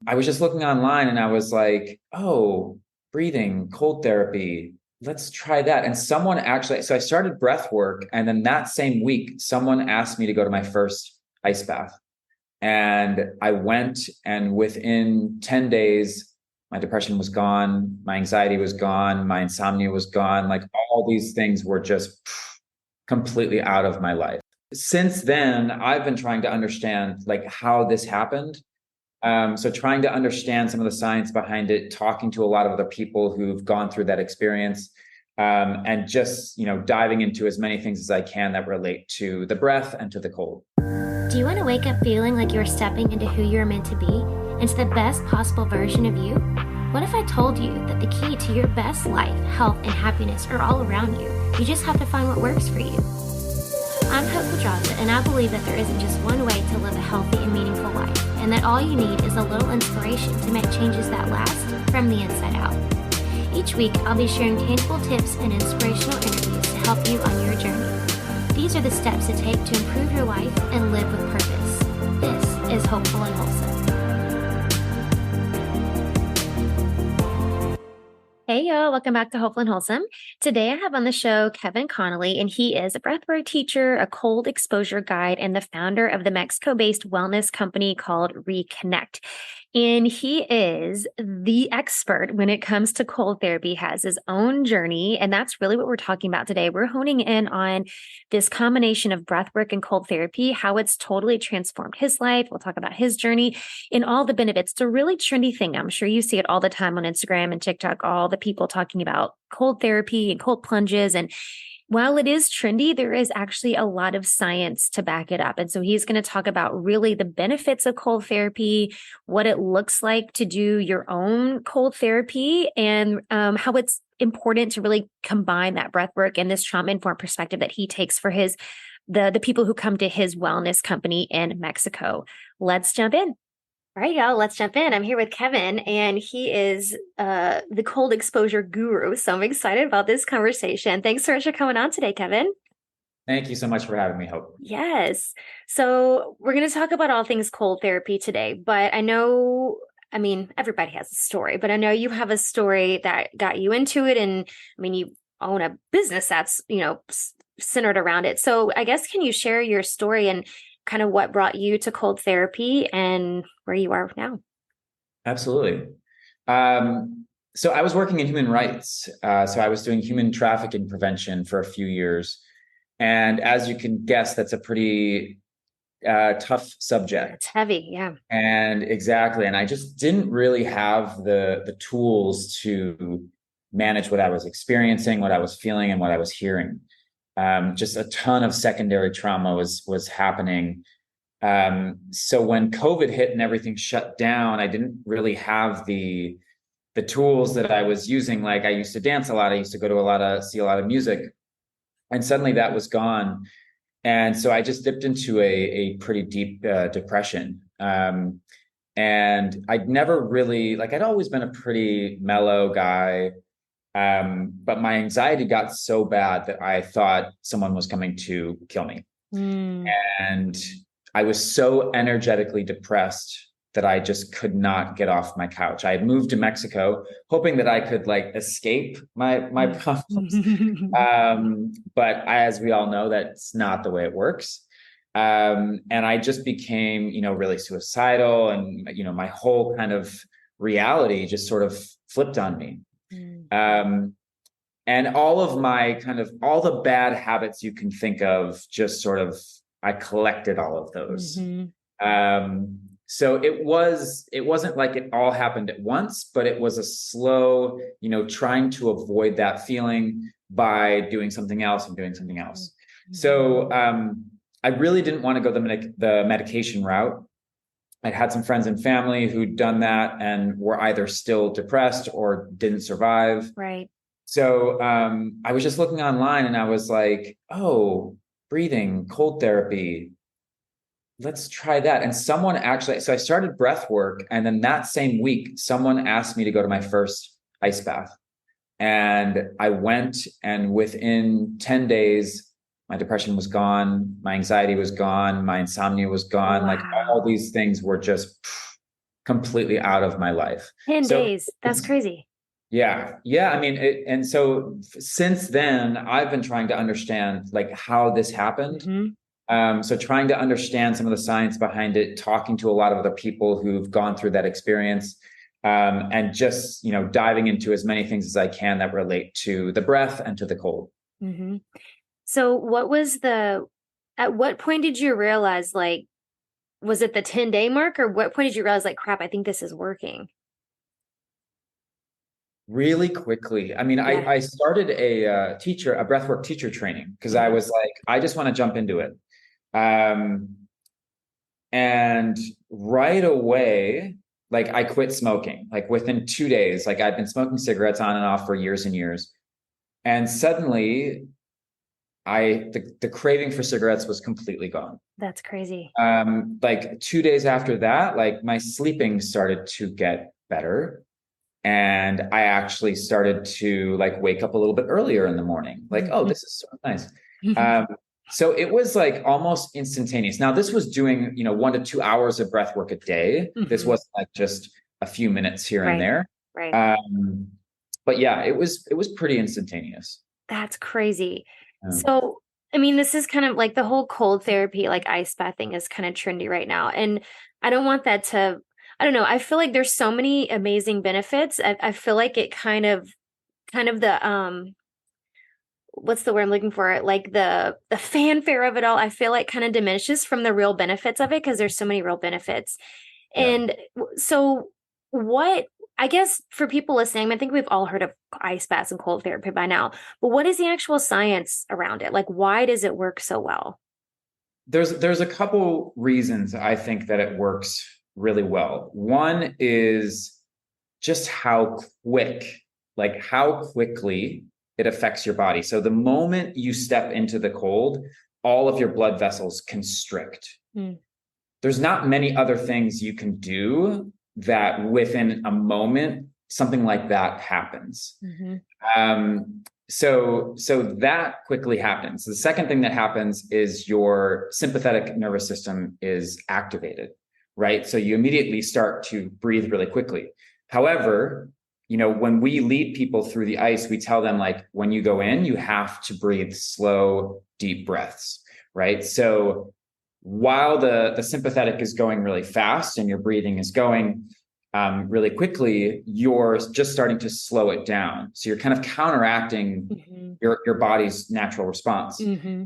I was just looking online and I was like, oh, breathing, cold therapy. Let's try that. And someone actually, so I started breath work. And then that same week, someone asked me to go to my first ice bath. And I went, and within 10 days, my depression was gone. My anxiety was gone. My insomnia was gone. Like all these things were just completely out of my life. Since then, I've been trying to understand like how this happened. So trying to understand some of the science behind it, talking to a lot of other people who've gone through that experience, and just, diving into as many things as I can that relate to the breath and to the cold. Do you want to wake up feeling like you're stepping into who you're meant to be, into the best possible version of you? What if I told you that the key to your best life, health, and happiness are all around you? You just have to find what works for you. I'm Hope Pedraza, and I believe that there isn't just one way to live a healthy and meaningful life, and that all you need is a little inspiration to make changes that last from the inside out. Each week, I'll be sharing tangible tips and inspirational interviews to help you on your journey. These are the steps to take to improve your life and live with purpose. This is Hopeful and Wholesome. Hey y'all, welcome back to Hopeful and Wholesome. Today I have on the show Kevin Connelly, and he is a breathwork teacher, a cold exposure guide, and the founder of the Mexico-based wellness company called ReConnect. And he is the expert when it comes to cold therapy, has his own journey. And that's really what we're talking about today. We're honing in on this combination of breathwork and cold therapy, how it's totally transformed his life. We'll talk about his journey and all the benefits. It's a really trendy thing. I'm sure you see it all the time on Instagram and TikTok, all the people talking about cold therapy and cold plunges. And while it is trendy, there is actually a lot of science to back it up. And so he's going to talk about really the benefits of cold therapy, what it looks like to do your own cold therapy, and how it's important to really combine that breath work and this trauma-informed perspective that he takes for the people who come to his wellness company in Mexico. Let's jump in. All right, y'all, let's jump in. I'm here with Kevin, and he is the cold exposure guru. So I'm excited about this conversation. Thanks so much for coming on today, Kevin. Thank you so much for having me, Hope. Yes. So we're going to talk about all things cold therapy today, but everybody has a story, but I know you have a story that got you into it. And you own a business that's, centered around it. So I guess, can you share your story and kind of what brought you to cold therapy and where you are now? Absolutely. So I was working in human rights. So I was doing human trafficking prevention for a few years. And as you can guess, that's a pretty tough subject. It's heavy, yeah. And exactly. And I just didn't really have the tools to manage what I was experiencing, what I was feeling, and what I was hearing. Just a ton of secondary trauma was happening. So when COVID hit and everything shut down, I didn't really have the tools that I was using. Like, I used to dance a lot. I used to go to see a lot of music, and suddenly that was gone. And so I just dipped into a pretty deep depression. And I'd never really, I'd always been a pretty mellow guy. But my anxiety got so bad that I thought someone was coming to kill me. And I was so energetically depressed that I just could not get off my couch. I had moved to Mexico hoping that I could escape my problems. But as we all know, that's not the way it works. And I just became, really suicidal, and, my whole kind of reality just sort of flipped on me. And all of all the bad habits you can think of, just sort of, I collected all of those. So it wasn't like it all happened at once, but it was a slow, trying to avoid that feeling by doing something else and doing something else. So I really didn't want to go the medication route. I'd had some friends and family who'd done that and were either still depressed or didn't survive. Right. So I was just looking online and I was like, oh, breathing, cold therapy. Let's try that. And someone actually, so I started breath work. And then that same week, someone asked me to go to my first ice bath. And I went, and within 10 days, my depression was gone. My anxiety was gone. My insomnia was gone. Wow. All these things were just completely out of my life. 10 So days. That's crazy. yeah. Yeah. I mean, and so since then, I've been trying to understand like how this happened. Hmm. So trying to understand some of the science behind it, talking to a lot of other people who've gone through that experience, and just, diving into as many things as I can that relate to the breath and to the cold. Hmm. So at what point did you realize, like, was it the 10-day mark, or what point did you realize, like, crap, I think this is working? Really quickly. I mean, Yeah. I started a breathwork teacher training because I Hmm. was like, I just want to jump into it. Um, and right away, like I quit smoking, like within 2 days, like I'd been smoking cigarettes on and off for years and years. And suddenly the craving for cigarettes was completely gone. That's crazy. Like 2 days after that, like my sleeping started to get better. And I actually started to like wake up a little bit earlier in the morning. Like, oh, Hmm. this is so nice. Um, so it was like almost instantaneous. Now, this was doing, 1 to 2 hours of breath work a day. This Hmm. wasn't like just a few minutes here and Right. there. Right. Um, but yeah, it was pretty instantaneous. That's crazy. Um, So, I mean, this is kind of like the whole cold therapy, like ice bath thing is kind of trendy right now. And I don't want that to, I don't know. I feel like there's so many amazing benefits. I feel like it kind of what's the word I'm looking for? Like the fanfare of it all, I feel like kind of diminishes from the real benefits of it because there's so many real benefits. yeah. And so what I guess for people listening, I think we've all heard of ice baths and cold therapy by now, but what is the actual science around it? Like why does it work so well? There's a couple reasons I think that it works really well. One is just how quickly it affects your body. So the moment you step into the cold, all of your blood vessels constrict. Mm. There's not many other things you can do that within a moment, something like that happens. Hmm. So that quickly happens. The second thing that happens is your sympathetic nervous system is activated, right? So you immediately start to breathe really quickly. However, when we lead people through the ice, we tell them like when you go in, you have to breathe slow, deep breaths, right? So while the sympathetic is going really fast and your breathing is going really quickly, you're just starting to slow it down. So you're kind of counteracting Hmm. your body's natural response. Hmm.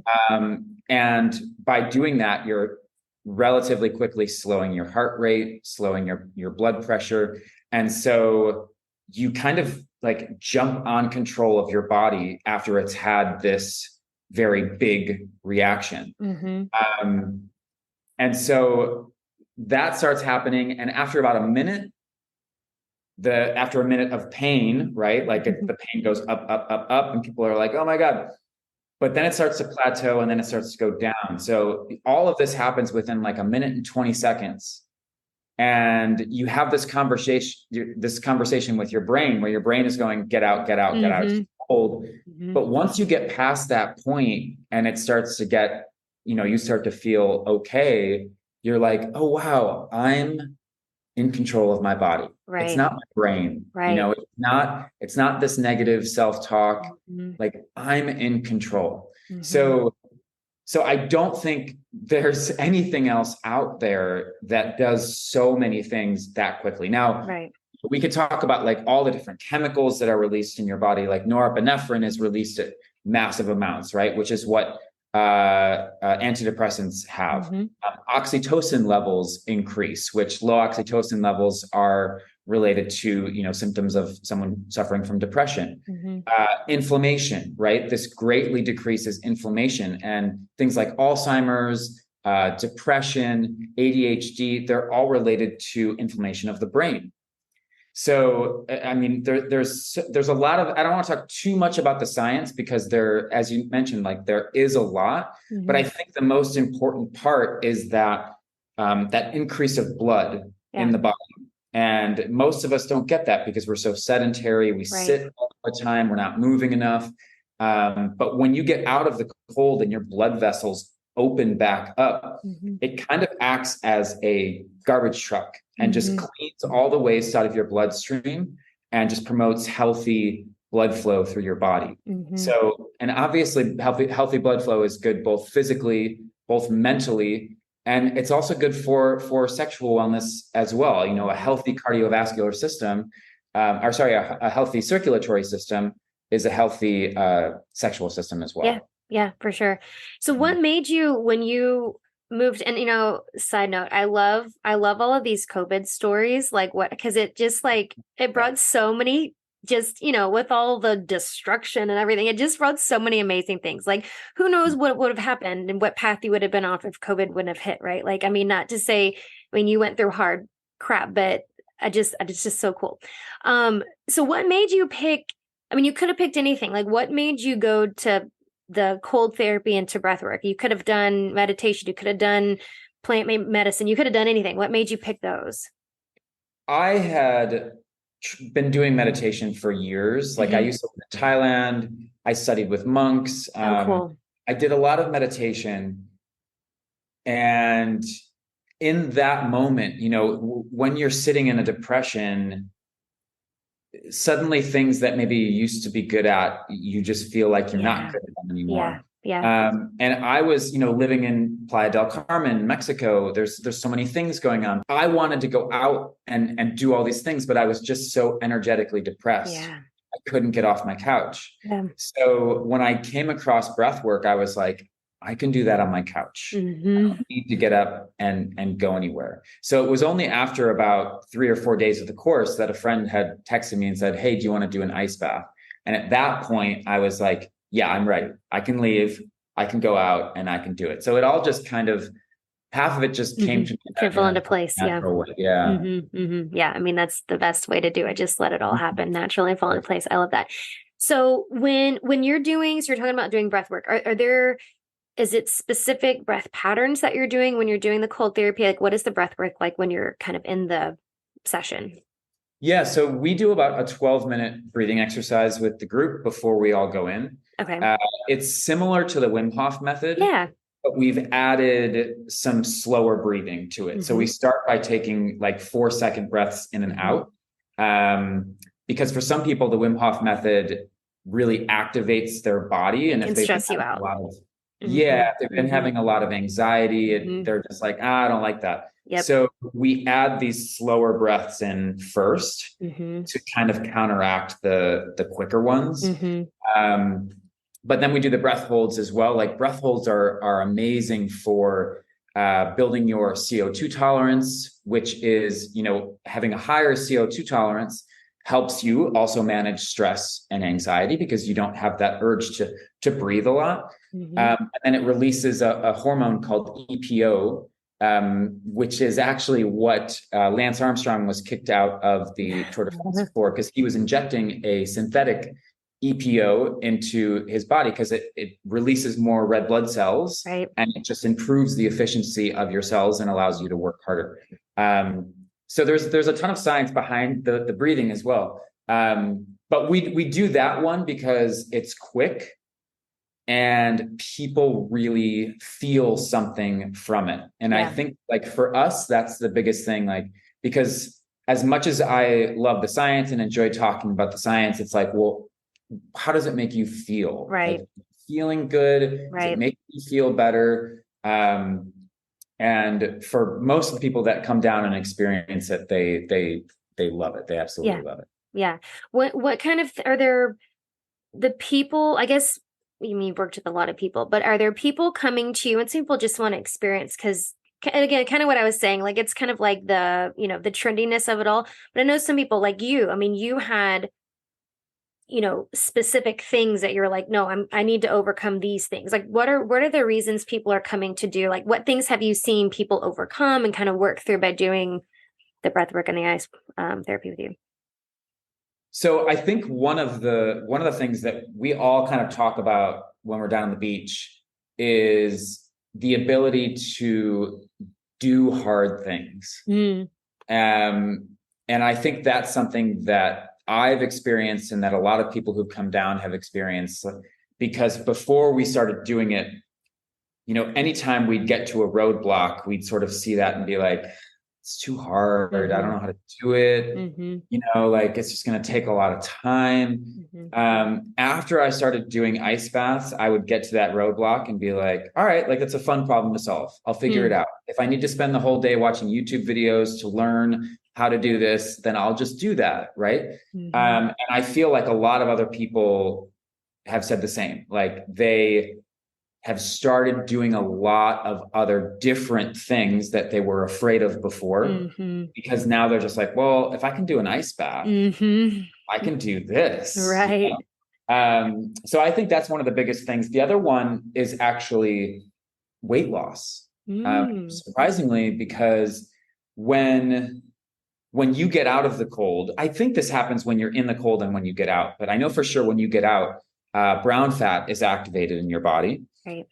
And by doing that, you're relatively quickly slowing your heart rate, slowing your blood pressure. And so you kind of like jump on control of your body after it's had this very big reaction. Hmm. Um, and so that starts happening. And after about a minute, after a minute of pain, right? Like the pain goes up, up, up, up, and people are like, oh my God. But then it starts to plateau and then it starts to go down. So all of this happens within like a minute and 20 seconds. And you have this conversation with your brain where your brain is going, get out, get out, get out. It's Hmm. cold. Hmm. But once you get past that point and it starts to get, you start to feel okay, you're like, oh wow, I'm in control of my body. It's Right. not my brain. Right. It's not this negative self-talk. Hmm. Like I'm in control. Hmm. So I don't think there's anything else out there that does so many things that quickly. Now, Right. we could talk about like all the different chemicals that are released in your body. Like norepinephrine is released at massive amounts, right? Which is what antidepressants have. Hmm. Oxytocin levels increase, which low oxytocin levels are related to symptoms of someone suffering from depression. Hmm. Inflammation, right? This greatly decreases inflammation, and things like Alzheimer's, depression, ADHD, they're all related to inflammation of the brain. So, I mean, there's a lot of, I don't want to talk too much about the science because as you mentioned, like there is a lot, but I Hmm. think the most important part is that increase of blood in Yeah. the body. And most of us don't get that because we're so sedentary. We Right. sit all the time. We're not moving enough. But when you get out of the cold and your blood vessels open back up, Mm-hmm. it kind of acts as a garbage truck and just Mm-hmm. cleans all the waste out of your bloodstream and just promotes healthy blood flow through your body. Mm-hmm. So, and obviously healthy blood flow is good both physically, both mentally, and it's also good for sexual wellness as well. You know, a healthy cardiovascular system, a healthy circulatory system is a healthy sexual system as Yeah, well. yeah, for sure. So what made you when you moved, and side note, I love all of these COVID stories, like what, because it just like it Yeah. brought so many, just with all the destruction and everything, it just brought so many amazing things. Like who knows what would have happened and what path you would have been off if COVID wouldn't have hit, right? Like, I mean, not to say, I mean, you went through hard crap, but it's just so cool. So what made you pick? I mean, you could have picked anything. Like, what made you go to the cold therapy into breath work? You could have done meditation. You could have done plant medicine. You could have done anything. What made you pick those? I had been doing meditation for years. Like I Mm-hmm. used to live in Thailand. I studied with monks. Oh, cool. I did a lot of meditation. And in that moment, when you're sitting in a depression, suddenly things that maybe you used to be good at, you just feel like you're not Yeah. good at them Yeah. anymore. Yeah. And I was, living in Playa del Carmen, Mexico. There's so many things going on. I wanted to go out and do all these things, but I was just so energetically depressed. Yeah. I couldn't get off my couch. Yeah. So when I came across breath work, I was like, I can do that on my couch. I Mm-hmm. don't need to get up and go anywhere. So it was only after about 3 or 4 days of the course that a friend had texted me and said, hey, do you want to do an ice bath? And at that point, I was like, yeah, I'm ready. I can leave. I can go out and I can do it. So it all just kind of, half of it just came to me Can in fall a into place. Yeah. natural way. Yeah. Mm-hmm. Mm-hmm. Yeah. I mean, that's the best way to do it. Just let it all happen naturally and fall into place. I love that. So when you're doing, so you're talking about doing breath work, are there, is it specific breath patterns that you're doing when you're doing the cold therapy? Like what is the breath work like when you're kind of in the session? Yeah. So we do about a 12-minute breathing exercise with the group before we all go in. Okay. It's similar to the Wim Hof method, Yeah. but we've added some slower breathing to it. So we start by taking like 4-second breaths in and out. Because for some people, the Wim Hof method really activates their body. And if Can they've been stress you having a out. lot of, yeah, if they've been having a lot of anxiety, they're just like, I don't like that. Yep. So we add these slower breaths in first to kind of counteract the quicker ones. But then we do the breath holds as well. Like breath holds are amazing for building your CO2 tolerance, which is, having a higher CO2 tolerance helps you also manage stress and anxiety because you don't have that urge to breathe a lot. And then it releases a hormone called EPO, which is actually what Lance Armstrong was kicked out of the Tour de France for, because he was injecting a synthetic EPO into his body because it releases more red blood cells, Right. and it just improves the efficiency of your cells and allows you to work harder. So there's a ton of science behind the breathing as well. But we do that one because it's quick and people really feel something from it. And I think like for us, that's the biggest thing, like, because as much as I love the science and enjoy talking about the science, it's like, well, how does it make you feel? Right. Like, feeling good? Does it make you feel better? And for most of the people that come down and experience it, they love it. They absolutely love it. Yeah. What kind of are there the people, I guess you mean you've worked with a lot of people, but are there people coming to you and some people just want to experience? Because again, kind of what I was saying, like it's kind of like the trendiness of it all. But I know some people like you, I mean, you had specific things that you're like, no, I need to overcome these things. Like what are the reasons people are coming to do? Like what things have you seen people overcome and kind of work through by doing the breath work and the ice therapy with you? So I think one of the things that we all kind of talk about when we're down on the beach is the ability to do hard things. And I think that's something that I've experienced and that a lot of people who come down have experienced, because before we started doing it, anytime we'd get to a roadblock, we'd sort of see that and be like, it's too hard. I don't know how to do it. Like it's just going to take a lot of time. After I started doing ice baths, I would get to that roadblock and be like, all right, like that's a fun problem to solve. I'll figure it out. If I need to spend the whole day watching YouTube videos to learn how to do this, then I'll just do that. Right. And I feel like a lot of other people have said the same. Like they have started doing a lot of other different things that they were afraid of before, because now they're just like, well, if I can do an ice bath, I can do this. Right. So I think that's one of the biggest things. The other one is actually weight loss. Surprisingly, because when you get out of the cold, I think this happens when you're in the cold and when you get out, but I know for sure when you get out, brown fat is activated in your body. Right.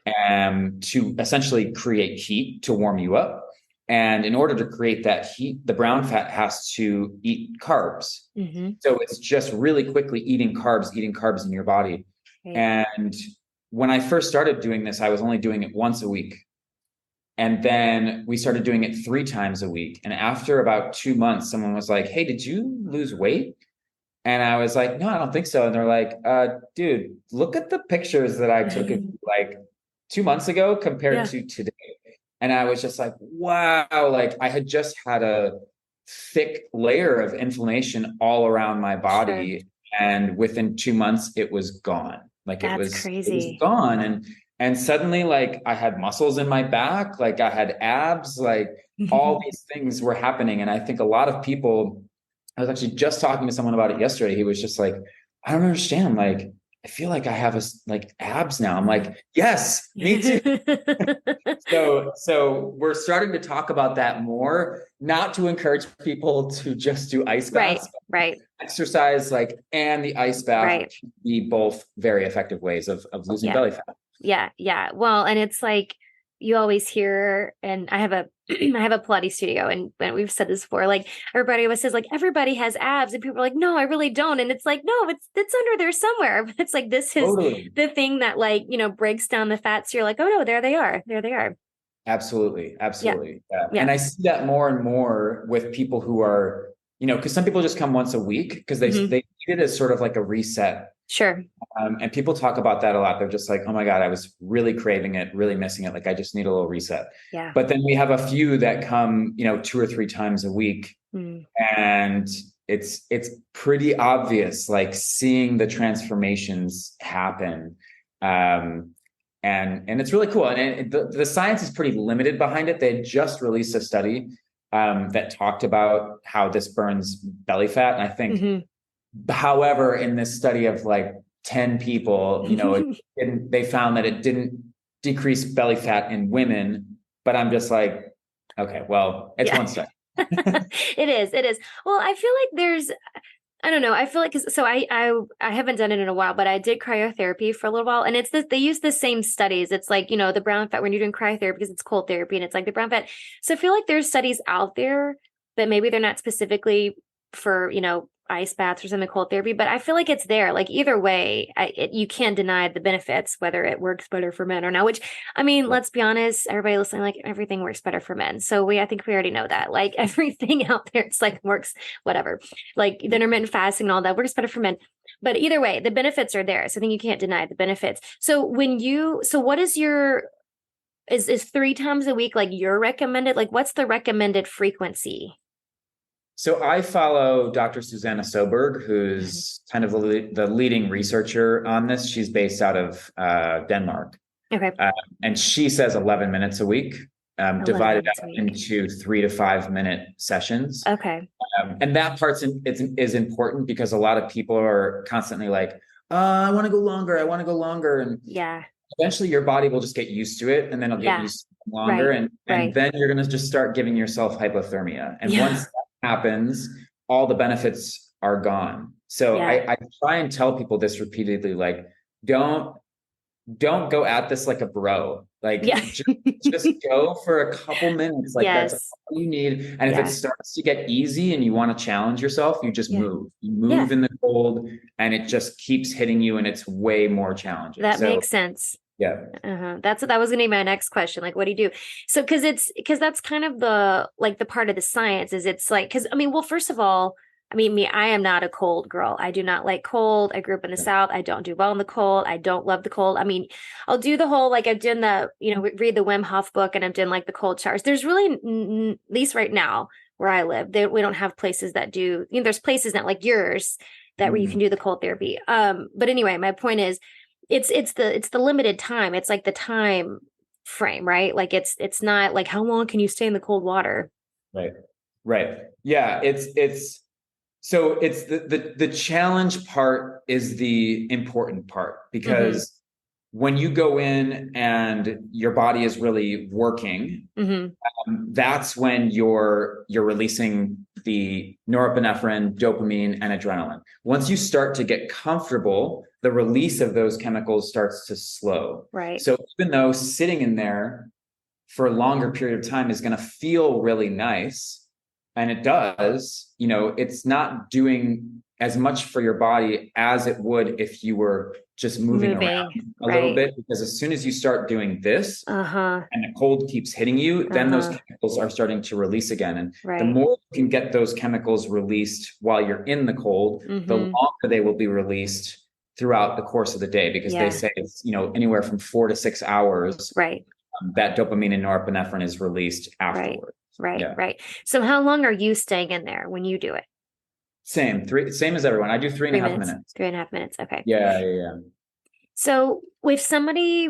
To essentially create heat to warm you up. And in order to create that heat, the brown fat has to eat carbs. So it's just really quickly eating carbs in your body. Right. And when I first started doing this, I was only doing it once a week. And then we started doing it 3 times a week. And after about 2 months, someone was like, hey, did you lose weight? And I was like, no, I don't think so. And they're like, dude, look at the pictures that I took of you, like 2 months ago compared to today. And I was just like, wow, like I had just had a thick layer of inflammation all around my body. And within 2 months, it was gone. Like it was gone. And suddenly, like I had muscles in my back, like I had abs, like all these things were happening. And I think a lot of people, I was actually just talking to someone about it yesterday. He was just like, I don't understand. Like, I feel like I have like abs now. I'm like, yes, me too. So we're starting to talk about that more, not to encourage people to just do ice baths, right. Exercise, like, and the ice bath can be both very effective ways of losing belly fat. Yeah. Well, and it's like, you always hear, and I have a Pilates studio, and we've said this before, like everybody always says like everybody has abs, and people are like, no, I really don't. And it's like, no, it's under there somewhere. But it's like, this is the thing that like, breaks down the fats. So you're like, oh no, there they are. Absolutely. Yeah. And I see that more and more with people who are, because some people just come once a week because they need it as sort of like a reset. Sure. And people talk about that a lot. They're just like, oh my God, I was really craving it, really missing it. Like, I just need a little reset. Yeah. But then we have a few that come, 2 or 3 times a week. And it's pretty obvious, like seeing the transformations happen. And it's really cool. And the science is pretty limited behind it. They just released a study that talked about how this burns belly fat. And I think, however, in this study of like 10 people, they found that it didn't decrease belly fat in women, but I'm just like, okay, well, it's one study. It is. Well, I feel like I don't know. I feel like, so I haven't done it in a while, but I did cryotherapy for a little while, and they use the same studies. It's like, the brown fat when you're doing cryotherapy, because it's cold therapy, and it's like the brown fat. So I feel like there's studies out there, but maybe they're not specifically for, ice baths or something, cold therapy, but I feel like it's there. Like either way, you can't deny the benefits, whether it works better for men or not, which, I mean, let's be honest, everybody listening, like everything works better for men. So I think we already know that, like everything out there, it's like works, whatever, like the intermittent fasting and all that works better for men. But either way, the benefits are there. So I think you can't deny the benefits. So what is is 3 times a week, like your recommended, like what's the recommended frequency? So I follow Dr. Susanna Soberg, who's kind of the leading researcher on this. She's based out of Denmark. Okay. And she says 11 minutes a week, divided up into 3 to 5 minute sessions. Okay. And that part is important because a lot of people are constantly like, I want to go longer. And eventually your body will just get used to it, and then it'll get used to it longer. And then you're going to just start giving yourself hypothermia. And once that happens, all the benefits are gone. So I try and tell people this repeatedly, like, don't go at this like a bro, like just go for a couple minutes. Like that's all you need. And if it starts to get easy and you want to challenge yourself, you just move in the cold, and it just keeps hitting you, and it's way more challenging. That makes sense. Yeah. That was gonna be my next question. Like, what do you do? So, because that's kind of the like the part of the science is it's like because I mean, well, first of all, I mean, I am not a cold girl. I do not like cold. I grew up in the South. I don't do well in the cold. I don't love the cold. I mean, I'll do the whole like I've done read the Wim Hof book and I've done like the cold showers. There's really at least right now where I live, we don't have places that do. There's places that like yours that where you can do the cold therapy. But anyway, my point is it's the limited time. It's like the time frame, right? Like it's not like how long can you stay in the cold water? Right. Right. Yeah. The challenge part is the important part because when you go in and your body is really working, that's when you're releasing the norepinephrine, dopamine, and adrenaline. Once you start to get comfortable, the release of those chemicals starts to slow. Right. So even though sitting in there for a longer period of time is going to feel really nice, and it does, it's not doing as much for your body as it would if you were just moving around a little bit, because as soon as you start doing this and the cold keeps hitting you, then those chemicals are starting to release again. And the more you can get those chemicals released while you're in the cold, the longer they will be released throughout the course of the day, because they say it's, anywhere from 4 to 6 hours. Right. That dopamine and norepinephrine is released afterwards. Right. So how long are you staying in there when you do it? Same as everyone. I do 3.5 minutes. 3.5 minutes. Okay. Yeah. So with somebody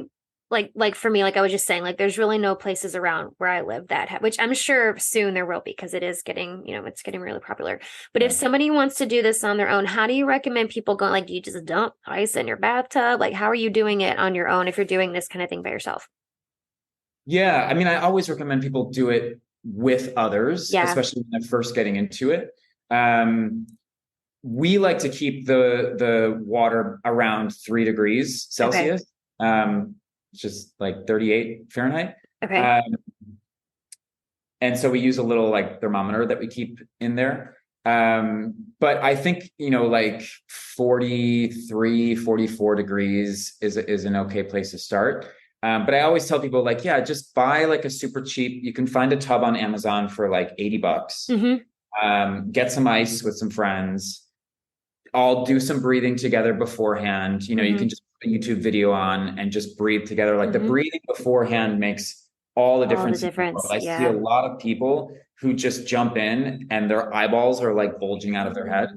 like for me, like I was just saying, like there's really no places around where I live that which I'm sure soon there will be because it is getting, it's getting really popular. But if somebody wants to do this on their own, how do you recommend people going? Like, do you just dump ice in your bathtub? Like, how are you doing it on your own if you're doing this kind of thing by yourself? Yeah. I mean, I always recommend people do it with others, especially when they're first getting into it. We like to keep the water around 3 degrees Celsius, which is like 38 Fahrenheit. Okay. And so we use a little like thermometer that we keep in there. But I think, like 43, 44 degrees is an okay place to start. But I always tell people like, just buy like a super cheap, you can find a tub on Amazon for like $80. Get some ice with some friends. I'll do some breathing together beforehand. You can just put a YouTube video on and just breathe together. Like the breathing beforehand makes all the difference. I see a lot of people who just jump in and their eyeballs are like bulging out of their head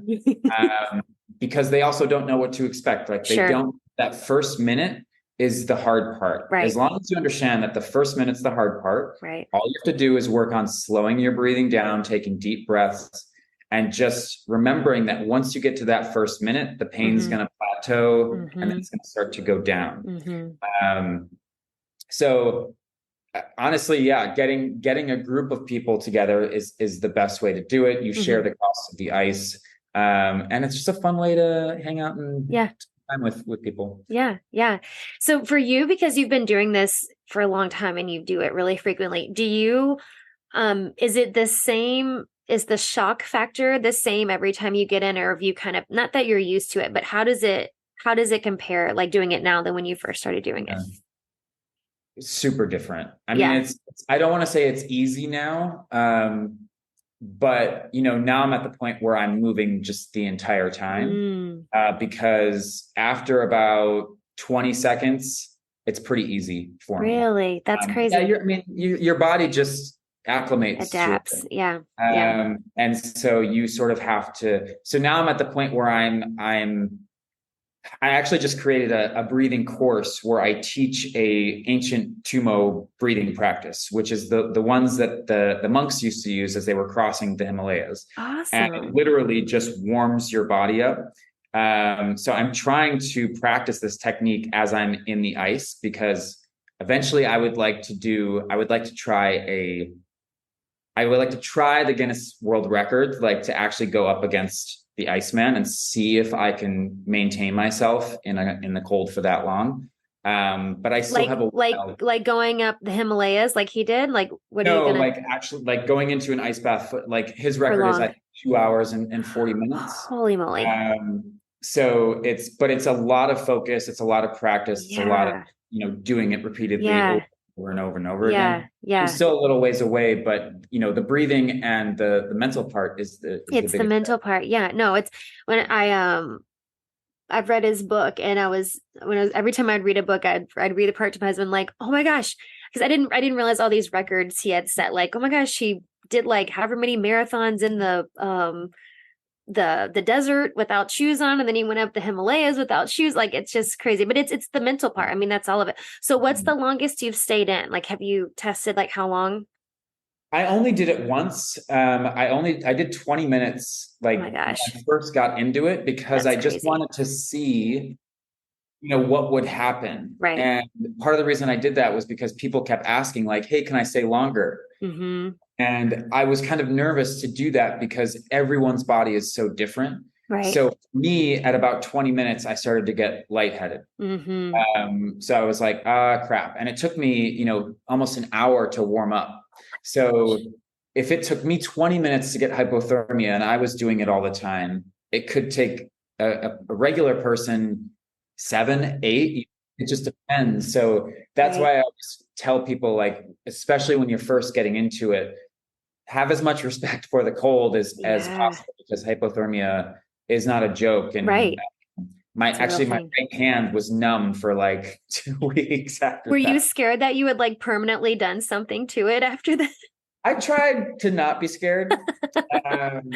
because they also don't know what to expect. Like they don't, that first minute is the hard part. As long as you understand that the first minute's the hard part, all you have to do is work on slowing your breathing down, taking deep breaths, and just remembering that once you get to that first minute, the pain's going to plateau and then it's going to start to go down. So honestly, getting a group of people together is the best way to do it. You share the cost of the ice, and it's just a fun way to hang out and time with people. Yeah. So for you, because you've been doing this for a long time and you do it really frequently, do you, is it the same? Is the shock factor the same every time you get in, or have you kind of, not that you're used to it, but how does it compare, like doing it now than when you first started doing it? It's super different. I mean, I don't want to say it's easy now. But now I'm at the point where I'm moving just the entire time, because after about 20 seconds, it's pretty easy for me. Really? That's crazy. Your body just acclimates, adapts. Yeah. And so you sort of have to. So now I'm at the point where I actually just created a breathing course where I teach a ancient Tumo breathing practice, which is the ones that the monks used to use as they were crossing the Himalayas. Awesome. And it literally just warms your body up. So I'm trying to practice this technique as I'm in the ice, because eventually I would like to try the Guinness World Record, like to actually go up against the Iceman and see if I can maintain myself in the cold for that long. But I still have like going up the Himalayas like he did. Like what are you gonna? Like actually like going into an ice bath. Like his record is like 2 hours and 40 minutes. Holy moly! So it's a lot of focus. It's a lot of practice. It's a lot of doing it repeatedly Yeah. over and over and over Yeah. again. I'm Yeah. still a little ways away, but the breathing and the mental part is the It's the biggest. mental part. Yeah. No, it's when I've read his book and every time I'd read a book, I'd read the part to my husband like, oh my gosh, because I didn't realize all these records he had set. Like, oh my gosh, he did like however many marathons in the desert without shoes on, and then he went up the Himalayas without shoes. Like, it's just crazy. But it's the mental part. I mean, that's all of it. So what's the longest you've stayed in? Like, have you tested like how long? I only did it once. I did 20 minutes Oh like my when gosh, I first got into it because that's I just crazy. wanted to see what would happen. Right. And part of the reason I did that was because people kept asking, like, hey, can I stay longer? Mm-hmm. And I was kind of nervous to do that because everyone's body is so different. Right. So for me, at about 20 minutes, I started to get lightheaded. Mm-hmm. So I was like, crap. And it took me, almost an hour to warm up. So Gosh. if it took me 20 minutes to get hypothermia and I was doing it all the time, it could take a regular person 7, 8. It just depends. So that's Right. why I always tell people, like, especially when you're first getting into it, have as much respect for the cold as Yeah. possible because hypothermia is not a joke. And Right. my It's a real actually my thing. right hand was numb for like 2 weeks Were after you that. scared that you had like permanently done something to it after that? I tried to not be scared. Um,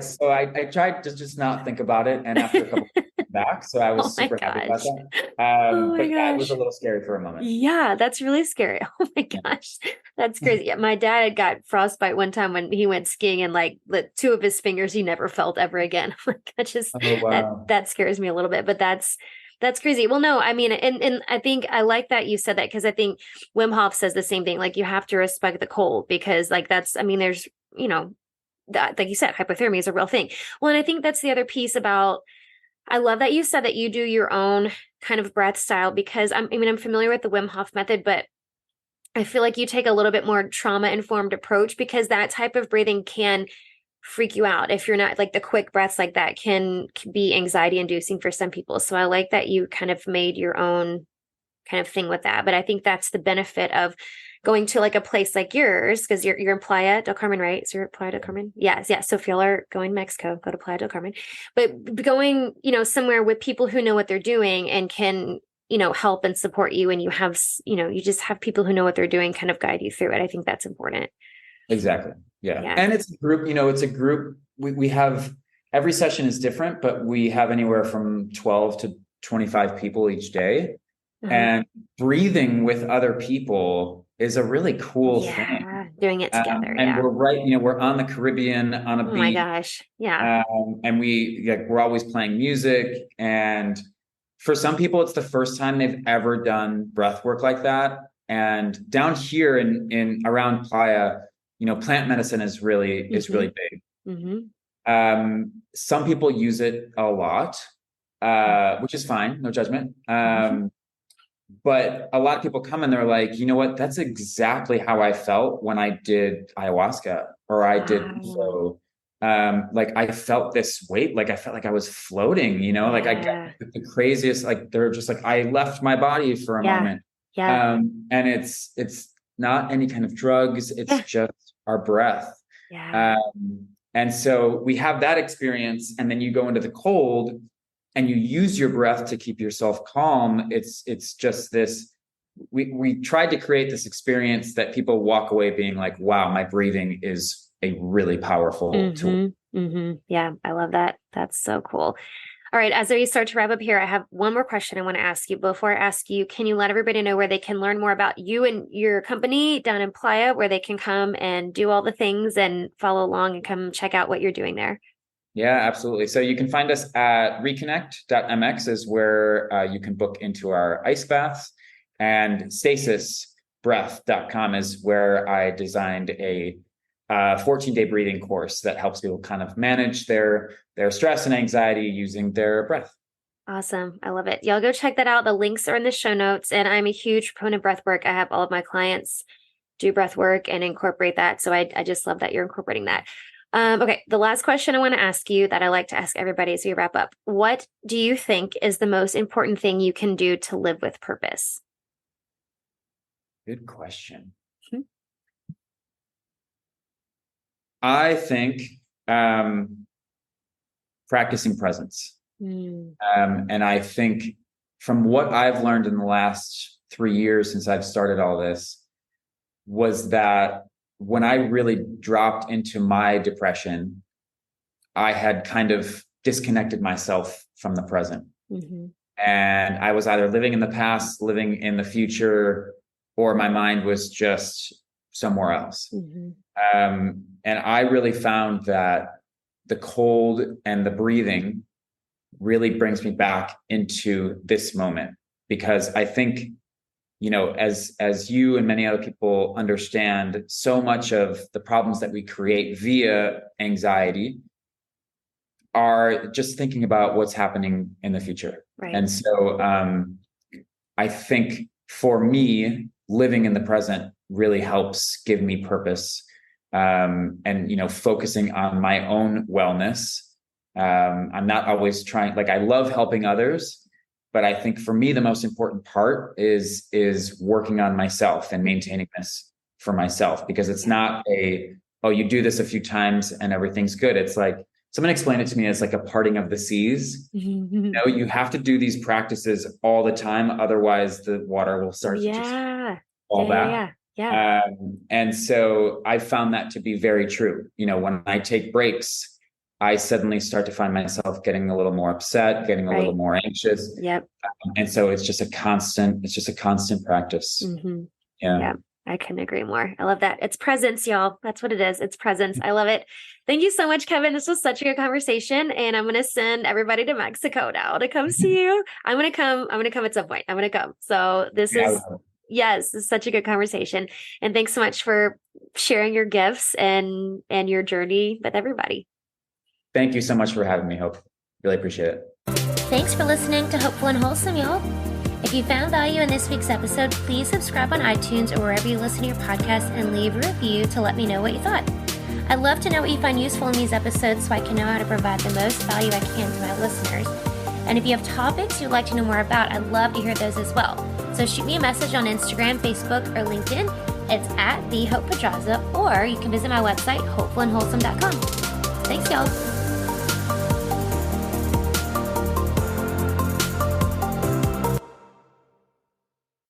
so I tried to just not think about it. And after a couple of back, so I Oh was my super happy about gosh. that. Oh But my yeah, it was a gosh. little scary for a moment. Yeah, that's really scary. Oh my Yeah. gosh. That's crazy. Yeah, my dad had got frostbite one time when he went skiing and like the two of his fingers he never felt ever again. Like that just Oh that wow. that scares me a little bit, but that's crazy. Well, no, I mean, and I think I like that you said that because I think Wim Hof says the same thing. Like you have to respect the cold because like that's I mean, there's that like you said, hypothermia is a real thing. Well, and I think that's the other piece about I love that you said that you do your own kind of breath style because I'm familiar with the Wim Hof method, but I feel like you take a little bit more trauma informed approach because that type of breathing can freak you out if you're not like the quick breaths like that can be anxiety inducing for some people. So I like that you kind of made your own kind of thing with that. But I think that's the benefit of going to like a place like yours because you're in Playa del Carmen, right? So you're at Playa del Carmen. Yes, yes. So if y'all are going to Mexico, go to Playa del Carmen. But going, somewhere with people who know what they're doing and can, help and support you, and you have, you just have people who know what they're doing kind of guide you through it. I think that's important. Exactly. Yeah. Yeah. And it's a group, it's a group. We have every session is different, but we have anywhere from 12 to 25 people each day. Uh-huh. And breathing with other people is a really cool thing. Yeah. Doing it together. And Yeah. we're on the Caribbean on a Oh my beach. gosh. Yeah. And we're always playing music. And for some people, it's the first time they've ever done breath work like that. And down here in around Playa, plant medicine is really Mm-hmm. big. Mm-hmm. Some people use it a lot, which is fine, no judgment. Mm-hmm. But a lot of people come and they're like, you know what? That's exactly how I felt when I did ayahuasca or I did Wow. so. Like I felt this weight, like I felt like I was floating, like I got Yeah. the craziest, like they're just like I left my body for a Yeah. moment. Yeah. And it's not any kind of drugs, it's Yeah. just our breath. Yeah. And so we have that experience, and then you go into the cold and you use your breath to keep yourself calm. It's just this. We tried to create this experience that people walk away being like, "Wow, my breathing is a really powerful tool." Mm-hmm. Mm-hmm. Yeah. I love that. That's so cool. All right. As we start to wrap up here, I have one more question I want to ask you. Before I ask you, can you let everybody know where they can learn more about you and your company down in Playa, where they can come and do all the things and follow along and come check out what you're doing there? Yeah, absolutely. So you can find us at reconnect.mx is where you can book into our ice baths, and stasisbreath.com is where I designed a 14-day breathing course that helps people kind of manage their stress and anxiety using their breath. Awesome. I love it. Y'all go check that out. The links are in the show notes. And I'm a huge proponent of breath work. I have all of my clients do breath work and incorporate that. So I just love that you're incorporating that. Okay, the last question I want to ask you that I like to ask everybody as we wrap up. What do you think is the most important thing you can do to live with purpose? Good question. Hmm. I think practicing presence. Mm. And I think from what I've learned in the last 3 years since I've started all this, was that when I really dropped into my depression, I had kind of disconnected myself from the present. Mm-hmm. And I was either living in the past, living in the future, or my mind was just somewhere else. Mm-hmm. And I really found that the cold and the breathing really brings me back into this moment, because I think, as you and many other people understand, so much of the problems that we create via anxiety are just thinking about what's happening in the future. Right. And so I think for me, living in the present really helps give me purpose, and focusing on my own wellness. I'm not always trying, like, I love helping others, but I think for me the most important part is working on myself and maintaining this for myself, because it's not you do this a few times and everything's good. It's like, someone explained it to me as like a parting of the seas. You have to do these practices all the time, otherwise the water will start to just fall back. And so I found that to be very true. When I take breaks, I suddenly start to find myself getting a little more upset, getting a little more anxious. Yep. And so it's just a constant practice. Mm-hmm. Yeah. I couldn't agree more. I love that. It's presence, y'all. That's what it is. It's presence. I love it. Thank you so much, Kevin. This was such a good conversation. And I'm going to send everybody to Mexico now to come see you. I'm going to come at some point. I'm going to come. So this is such a good conversation. And thanks so much for sharing your gifts and your journey with everybody. Thank you so much for having me, Hope. Really appreciate it. Thanks for listening to Hopeful and Wholesome, y'all. If you found value in this week's episode, please subscribe on iTunes or wherever you listen to your podcast and leave a review to let me know what you thought. I'd love to know what you find useful in these episodes so I can know how to provide the most value I can to my listeners. And if you have topics you'd like to know more about, I'd love to hear those as well. So shoot me a message on Instagram, Facebook, or LinkedIn. It's @TheHopePedraza, or you can visit my website, hopefulandwholesome.com. Thanks, y'all.